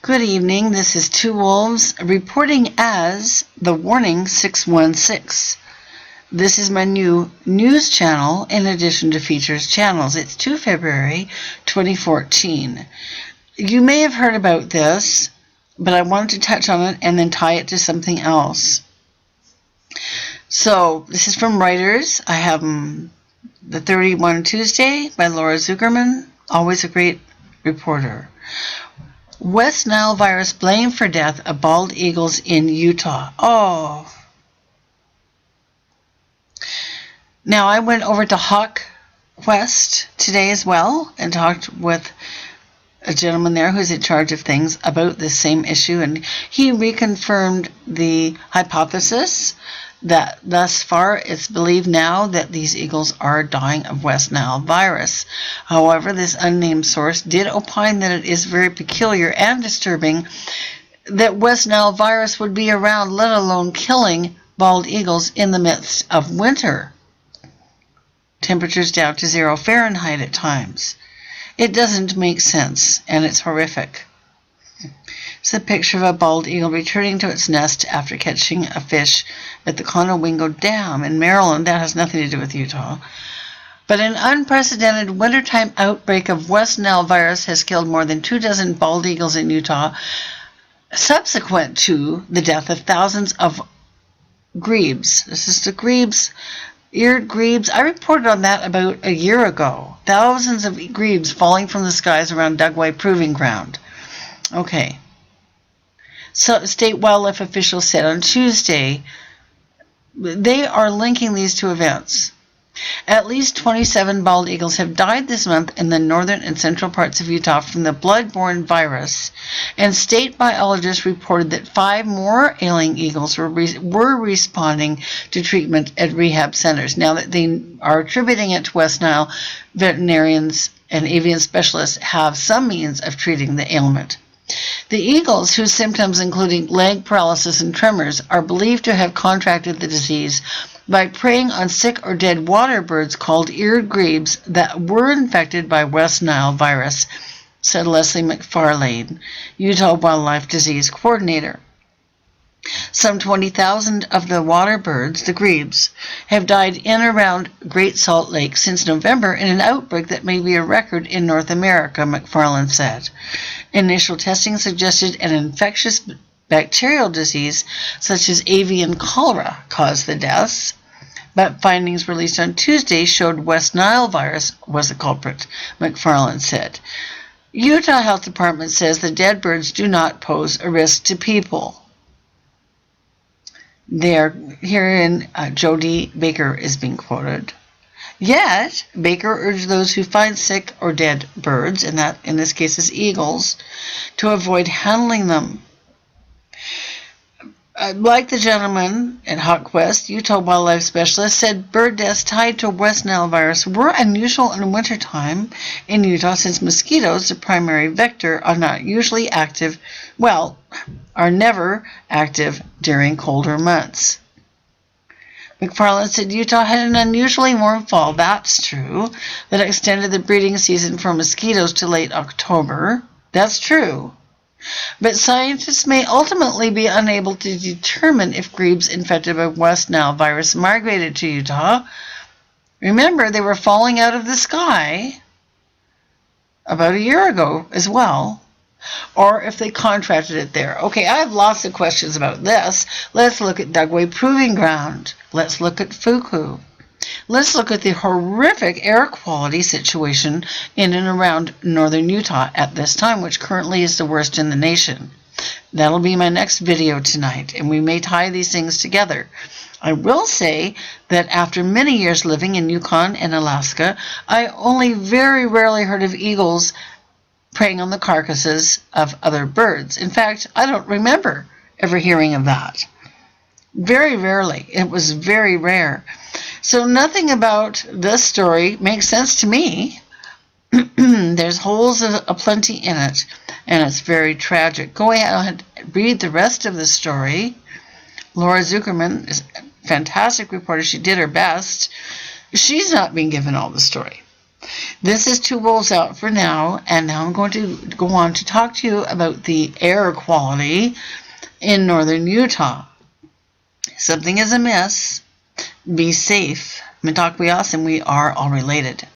Good evening. This is Two Wolves reporting as the Warning 616. This is my new news channel in addition to features channels. It's 2 February 2014. You may have heard about this, but I wanted to touch on it and then tie it to something else. So this is from Writers. I have the 31 Tuesday by Laura Zuckerman, always a great reporter. West Nile virus blamed for death of bald eagles in Utah. Oh. Now, I went over to Hawk West today as well and talked with a gentleman there who's in charge of things about this same issue, and he reconfirmed the hypothesis that thus far it's believed now that these eagles are dying of West Nile virus. However, this unnamed source did opine that it is very peculiar and disturbing that West Nile virus would be around, let alone killing bald eagles in the midst of winter. Temperatures down to 0 Fahrenheit at times. It doesn't make sense, and it's horrific. It's a picture of a bald eagle returning to its nest after catching a fish at the Conowingo Dam in Maryland. That has nothing to do with Utah. But an unprecedented wintertime outbreak of West Nile virus has killed more than 24 bald eagles in Utah, subsequent to the death of thousands of grebes. This is the grebes, eared grebes. I reported on that about a year ago. Thousands of grebes falling from the skies around Dugway Proving Ground. Okay. So state wildlife officials said on Tuesday they are linking these two events. At least 27 bald eagles have died this month in the northern and central parts of Utah from the blood-borne virus, and state biologists reported that 5 more ailing eagles were responding to treatment at rehab centers. Now that they are attributing it to West Nile, veterinarians and avian specialists have some means of treating the ailment. The eagles, whose symptoms including leg paralysis and tremors, are believed to have contracted the disease by preying on sick or dead water birds called eared grebes that were infected by West Nile virus, said Leslie McFarlane, Utah Wildlife Disease Coordinator. Some 20,000 of the water birds, the grebes, have died in and around Great Salt Lake since November in an outbreak that may be a record in North America, McFarlane said. Initial testing suggested an infectious bacterial disease such as avian cholera caused the deaths, but findings released on Tuesday showed West Nile virus was the culprit, McFarlane said. Utah Health Department says the dead birds do not pose a risk to people. There, herein, Jody Baker is being quoted. Yet, Baker urged those who find sick or dead birds, and that in this case is eagles, to avoid handling them. Like the gentleman at Hawk West, Utah wildlife specialist said bird deaths tied to West Nile virus were unusual in wintertime in Utah since mosquitoes, the primary vector, are not usually active, are never active during colder months. McFarlane said Utah had an unusually warm fall, that's true, that extended the breeding season for mosquitoes to late October. That's true. But scientists may ultimately be unable to determine if grebes infected by West Nile virus migrated to Utah. Remember, they were falling out of the sky about a year ago as well, or if they contracted it there. Okay, I have lots of questions about this. Let's look at Dugway Proving Ground. Let's look at Fuku. Let's look at the horrific air quality situation in and around northern Utah at this time, which currently is the worst in the nation. That'll be my next video tonight, and we may tie these things together. I will say that after many years living in Yukon and Alaska, I only very rarely heard of eagles preying on the carcasses of other birds. In fact, I don't remember ever hearing of that. Very rarely. It was very rare. So nothing about this story makes sense to me. There's holes aplenty in it, and it's very tragic. Go ahead and read the rest of the story. Laura Zuckerman is a fantastic reporter. She did her best. She's not being given all the story. This is Two Wolves Out for now, and now I'm going to go on to talk to you about the air quality in northern Utah. Something is amiss. Be safe. Mitak and we are all related.